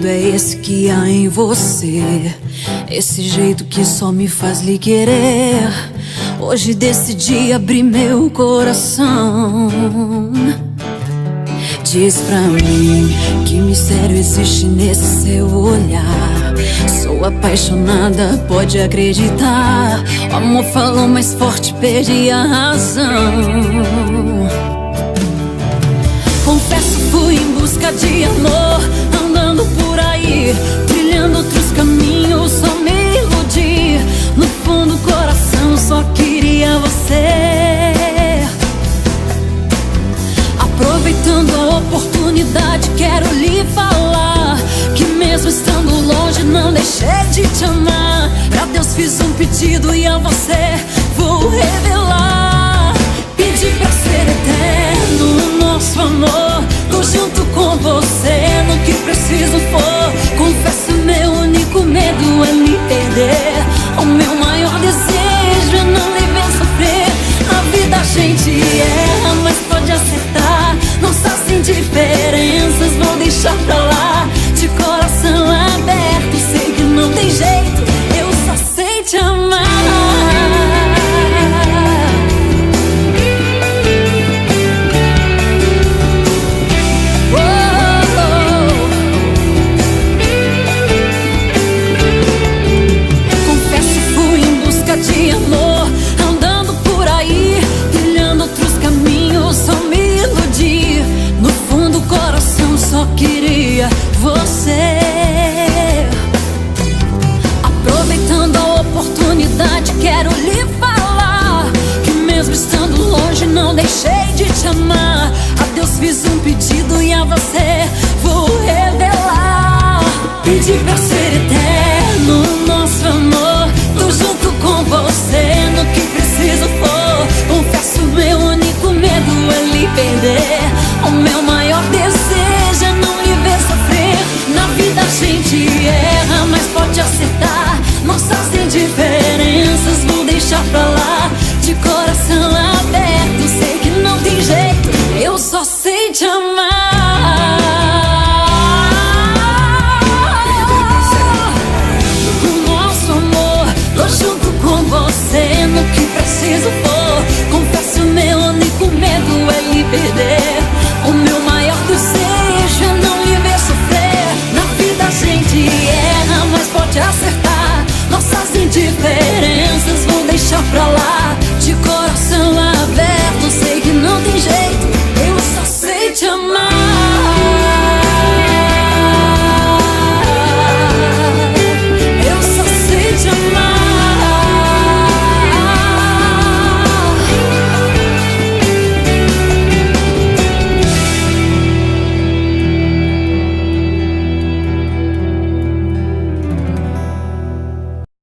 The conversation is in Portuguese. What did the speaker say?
é esse que há em você? Esse jeito que só me faz lhe querer. Hoje decidi abrir meu coração. Diz pra mim que mistério existe nesse seu olhar. Sou apaixonada, pode acreditar. O amor falou mais forte, perdi a razão. Confesso, fui em busca de amor, andando por aí, trilhando outros caminhos, só me iludi. No fundo do coração só queria você. Aproveitando a oportunidade, quero lhe falar que mesmo estando longe não deixei de te amar. Pra Deus fiz um pedido e a você vou revelar. Pedi pra ser eterno o nosso amor, tô junto com você no que preciso for. Confesso, meu único medo é me perder. O meu maior desejo é não lhe ver sofrer. Na vida a gente erra, mas pode acertar. Nossas indiferenças vou deixar pra lá. De coração aberto, sei que não tem jeito, eu só sei te amar. De amor, andando por aí, trilhando outros caminhos, só me iludi. No fundo do coração só queria você. Aproveitando a oportunidade, quero lhe falar que mesmo estando longe não deixei de te amar. A Deus fiz um pedido e a você